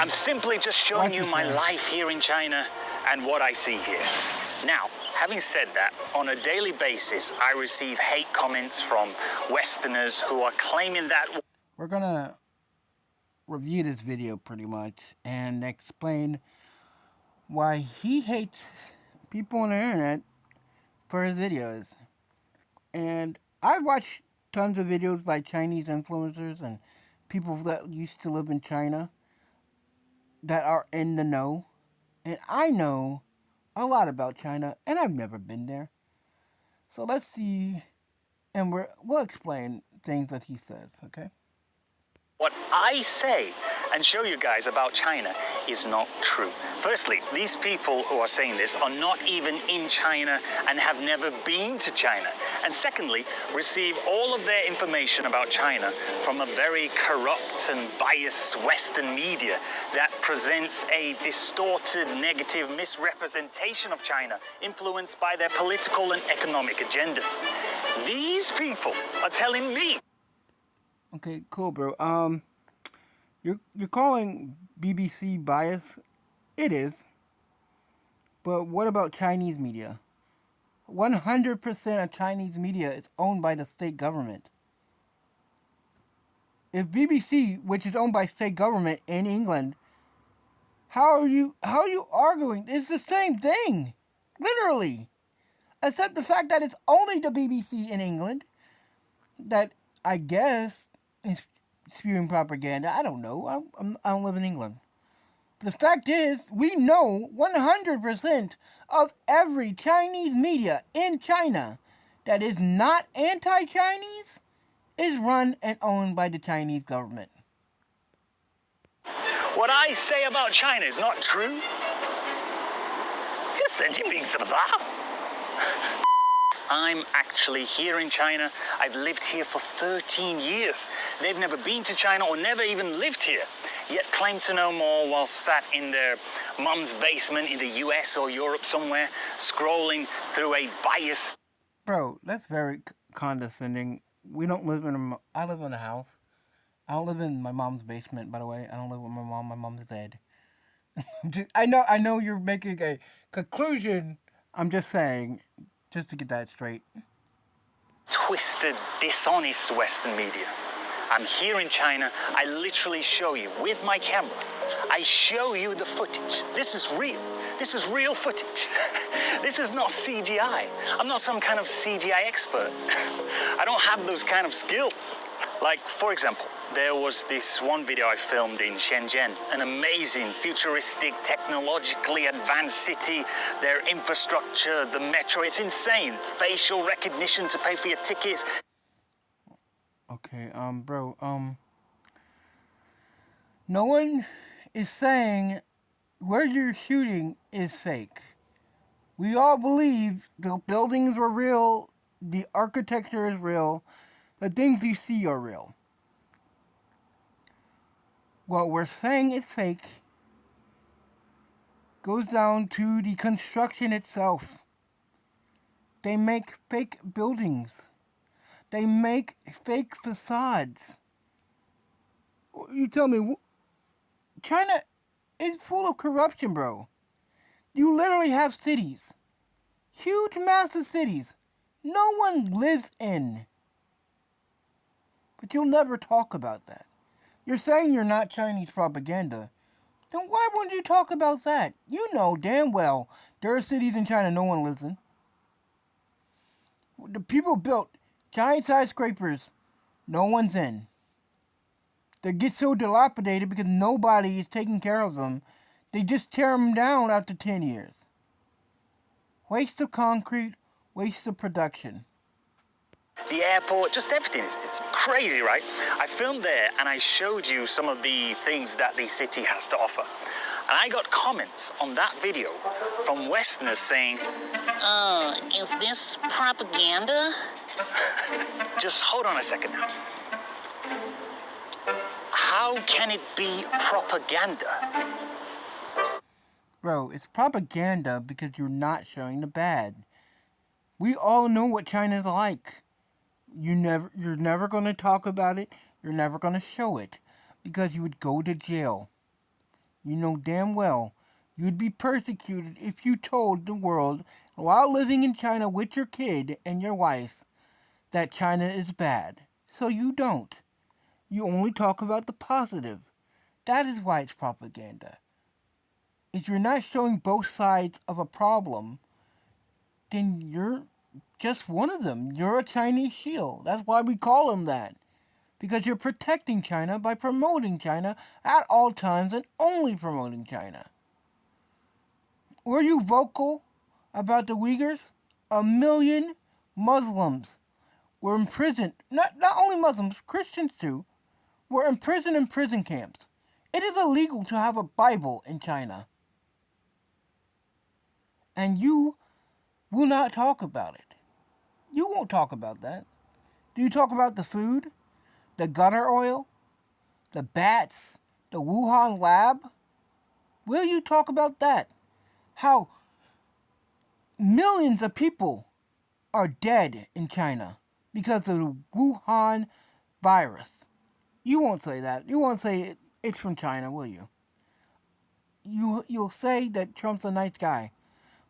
I'm simply just showing you my life here in China and what I see here. Now, having said that, on a daily basis, I receive hate comments from Westerners who are claiming that... We're gonna review this video pretty much and explain why he hates people on the internet for his videos. And I've watched tons of videos by Chinese influencers and people that used to live in China that are in the know. And I know a lot about China, and I've never been there. So let's see, and we'll explain things that he says, okay? What I say and show you guys about China is not true. Firstly, these people who are saying this are not even in China and have never been to China. And secondly, receive all of their information about China from a very corrupt and biased Western media that presents a distorted, negative misrepresentation of China, influenced by their political and economic agendas. These people are telling me... Okay, cool, bro. You're calling BBC bias? It is. But what about Chinese media? 100% of Chinese media is owned by the state government. If BBC, which is owned by state government in England, how are you arguing? It's the same thing, literally. Except the fact that it's only the BBC in England that I guess is spewing propaganda. I don't know. I don't live in England. But the fact is, we know 100% of every Chinese media in China that is not anti-Chinese is run and owned by the Chinese government. What I say about China is not true. I'm actually here in China. I've lived here for 13 years. They've never been to China or never even lived here, yet claim to know more while sat in their mum's basement in the US or Europe somewhere, scrolling through a biased... Bro, that's very condescending. We don't live in I live in a house. I don't live in my mom's basement, by the way. I don't live with my mom. My mom's dead. I know you're making a conclusion. I'm just saying, just to get that straight. Twisted, dishonest Western media. I'm here in China. I literally show you with my camera. I show you the footage. This is real. This is real footage. This is not CGI. I'm not some kind of CGI expert. I don't have those kind of skills. Like, for example, there was this one video I filmed in Shenzhen, an amazing, futuristic, technologically advanced city, their infrastructure, the metro, it's insane. Facial recognition to pay for your tickets. Okay, bro, no one is saying where you're shooting is fake. We all believe the buildings were real, the architecture is real, the things you see are real. What we're saying is fake goes down to the construction itself. They make fake buildings. They make fake facades. You tell me, China is full of corruption, bro. You literally have cities. Huge, massive cities. No one lives in. But you'll never talk about that. You're saying you're not Chinese propaganda. Then why wouldn't you talk about that? You know damn well there are cities in China no one lives in. The people built giant skyscrapers no one's in. They get so dilapidated because nobody is taking care of them. They just tear them down after 10 years. Waste of concrete, waste of production. The airport, just everything. It's crazy, right? I filmed there and I showed you some of the things that the city has to offer. And I got comments on that video from Westerners saying, is this propaganda? Just hold on a second now. How can it be propaganda? Bro, it's propaganda because you're not showing the bad. We all know what China's like. You're never going to talk about it. You're never going to show it because you would go to jail. You know damn well you'd be persecuted if you told the world while living in China with your kid and your wife that China is bad. So you don't. You only talk about the positive. That is why it's propaganda. If you're not showing both sides of a problem, then you're just one of them. You're a Chinese shield. That's why we call them that. Because you're protecting China by promoting China at all times and only promoting China. Were you vocal about the Uyghurs? 1 million Muslims were imprisoned. Not only Muslims, Christians too, were imprisoned in prison camps. It is illegal to have a Bible in China. And you will not talk about it. You won't talk about that. Do you talk about the food, the gutter oil, the bats, the Wuhan lab? Will you talk about that? How millions of people are dead in China because of the Wuhan virus. You won't say that. You won't say it's from China, will you? You'll say that Trump's a nice guy,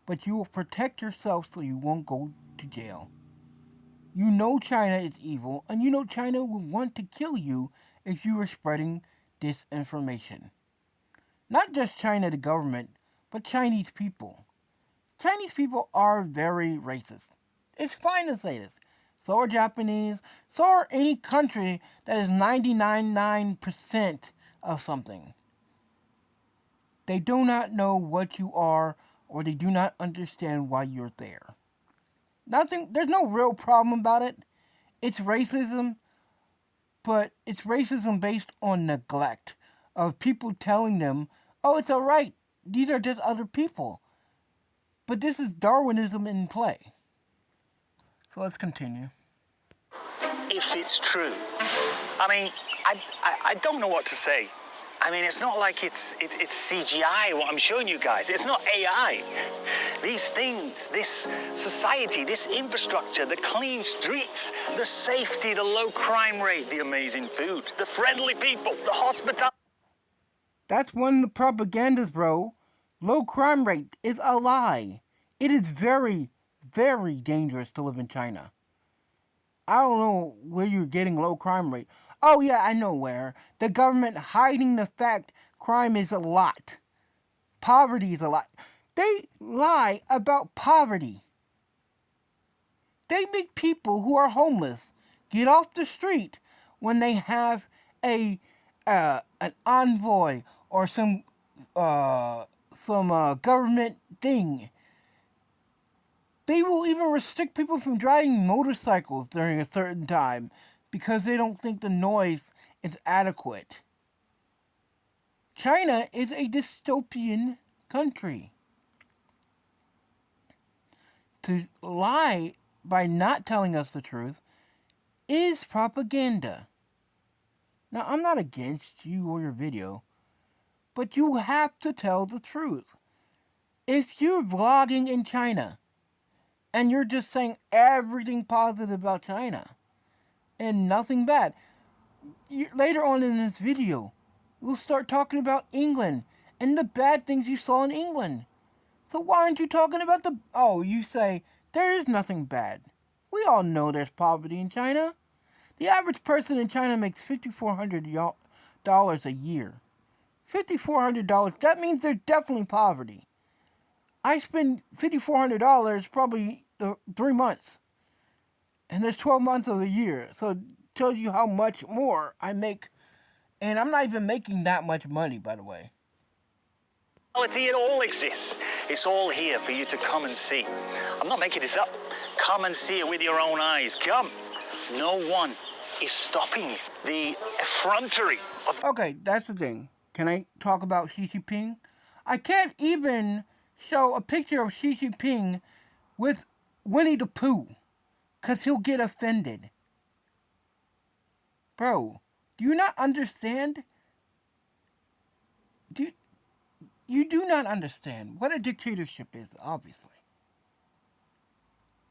but you will protect yourself so you won't go to jail. You know China is evil, and you know China would want to kill you if you were spreading disinformation. Not just China, the government, but Chinese people. Chinese people are very racist. It's fine to say this. So are Japanese. So are any country that is 99.9% of something. They do not know what you are, or they do not understand why you're there. There's no real problem about it. It's racism, but it's racism based on neglect of people telling them, oh, it's all right. These are just other people. But this is Darwinism in play. So let's continue. If it's true. I mean, I don't know what to say. I mean, it's not like it's CGI, what I'm showing you guys. It's not AI. These things, this society, this infrastructure, the clean streets, the safety, the low crime rate, the amazing food, the friendly people, the hospitality. That's one of the propagandas, bro. Low crime rate is a lie. It is very, very dangerous to live in China. I don't know where you're getting low crime rate. Oh yeah, I know where. The government hiding the fact crime is a lot. Poverty is a lot. They lie about poverty. They make people who are homeless get off the street when they have an envoy or some government thing. They will even restrict people from driving motorcycles during a certain time because they don't think the noise is adequate. China is a dystopian country. To lie by not telling us the truth is propaganda. Now, I'm not against you or your video, but you have to tell the truth. If you're vlogging in China and you're just saying everything positive about China and nothing bad, later on in this video, we'll start talking about England and the bad things you saw in England. So why aren't you talking about you say, there is nothing bad. We all know there's poverty in China. The average person in China makes $5,400 a year. $5,400, that means there's definitely poverty. I spend $5,400 probably 3 months. And there's 12 months of a year. So it tells you how much more I make. And I'm not even making that much money, by the way. It all exists. It's all here for you to come and see. I'm not making this up. Come and see it with your own eyes. Come. No one is stopping you. The effrontery of... Okay, that's the thing. Can I talk about Xi Jinping? I can't even show a picture of Xi Jinping with Winnie the Pooh, because he'll get offended. Bro, do you not understand? You do not understand what a dictatorship is, obviously.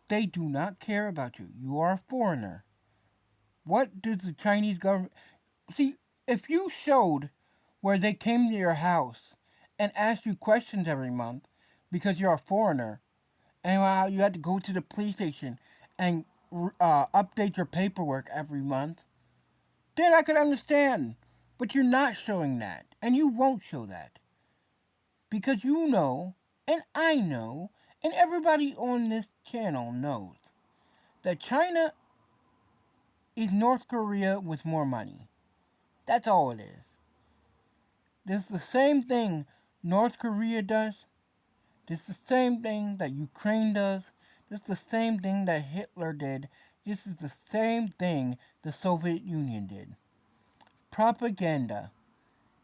They do not care about you. You are a foreigner. What does the Chinese government... See, if you showed where they came to your house and ask you questions every month because you're a foreigner, and how you had to go to the police station and update your paperwork every month, then I could understand. But you're not showing that, and you won't show that because you know, and I know, and everybody on this channel knows that China is North Korea with more money. That's all it is. This is the same thing North Korea does. This is the same thing that Ukraine does. This is the same thing that Hitler did. This is the same thing the Soviet Union did. Propaganda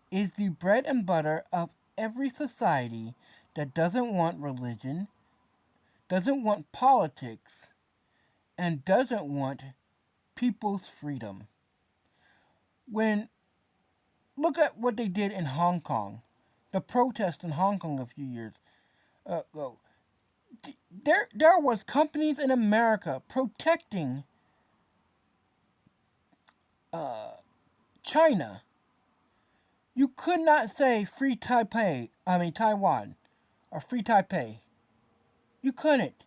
is the bread and butter of every society that doesn't want religion, doesn't want politics, and doesn't want people's freedom. When look at what they did in Hong Kong, the protest in Hong Kong a few years ago. There was companies in America protecting China. You could not say free Taiwan, or free Taipei. You couldn't.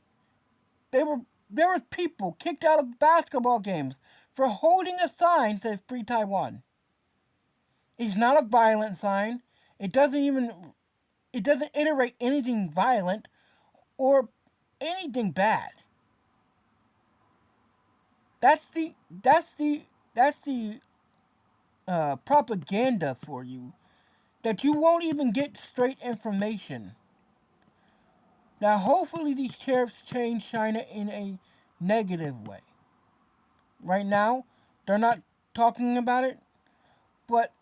There were people kicked out of basketball games for holding a sign that says free Taiwan. It's not a violent sign. It doesn't iterate anything violent or anything bad. That's the propaganda for you, that you won't even get straight information. Now, hopefully, these tariffs change China in a negative way. Right now, they're not talking about it, but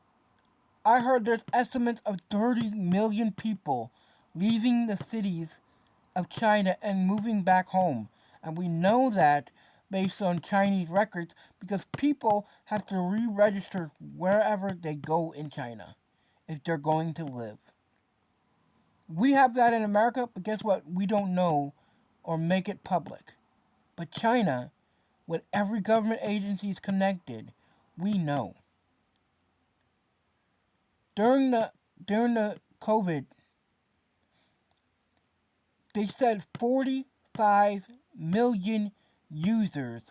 I heard there's estimates of 30 million people leaving the cities of China and moving back home. And we know that based on Chinese records because people have to re register wherever they go in China if they're going to live. We have that in America, but guess what? We don't know or make it public. But China, with every government agency is connected, we know. During the during the COVID, they said 45 million users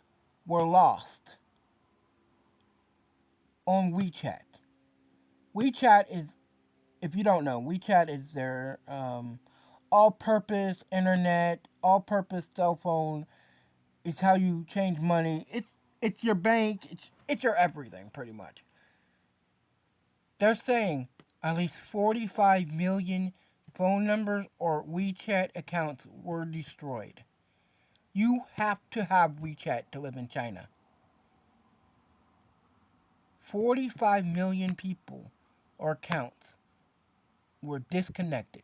were lost on WeChat. WeChat is, if you don't know, WeChat is their all-purpose internet, all-purpose cell phone. It's how you change money. It's your bank. It's your everything, pretty much. They're saying at least 45 million phone numbers or WeChat accounts were destroyed. You have to have WeChat to live in China. 45 million people or accounts were disconnected.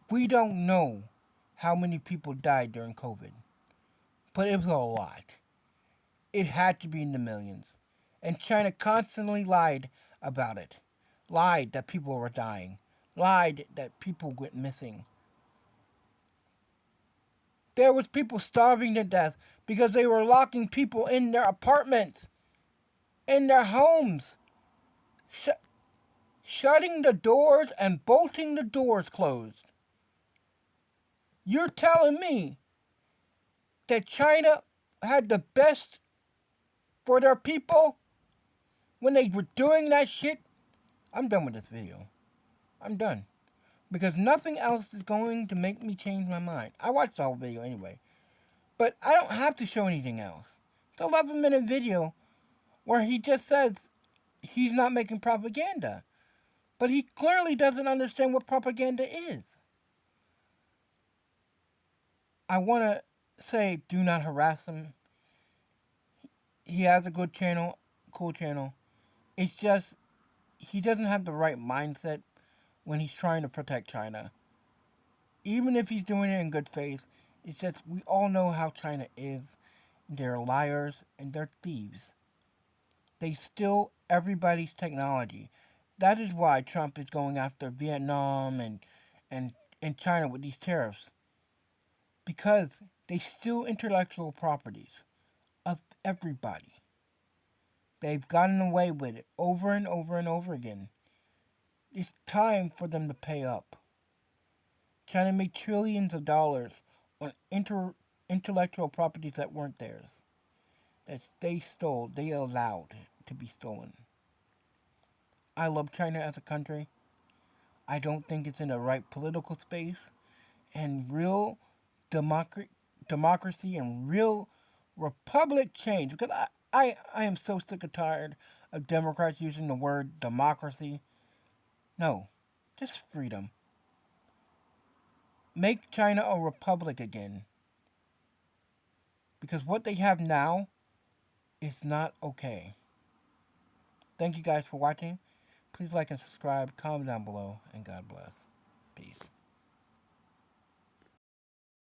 We don't know how many people died during COVID, but it was a lot. It had to be in the millions. And China constantly lied about it. Lied that people were dying. Lied that people went missing. There was people starving to death because they were locking people in their apartments, in their homes, shutting the doors and bolting the doors closed. You're telling me that China had the best for their people when they were doing that shit? I'm done with this video. I'm done. Because nothing else is going to make me change my mind. I watched the whole video anyway. But I don't have to show anything else. It's an 11-minute video where he just says he's not making propaganda. But he clearly doesn't understand what propaganda is. I want to say do not harass him. He has a good channel, cool channel. It's just he doesn't have the right mindset when he's trying to protect China. Even if he's doing it in good faith, it's just we all know how China is. They're liars and they're thieves. They steal everybody's technology. That is why Trump is going after Vietnam and China with these tariffs. Because they steal intellectual properties of everybody. They've gotten away with it over and over and over again. It's time for them to pay up. China made trillions of dollars on intellectual properties that weren't theirs, that they stole, they allowed to be stolen. I love China as a country. I don't think it's in the right political space, and real democracy and real republic change. Because I am so sick and tired of Democrats using the word democracy. No, just freedom. Make China a republic again. Because what they have now is not okay. Thank you guys for watching. Please like and subscribe, comment down below, and God bless. Peace.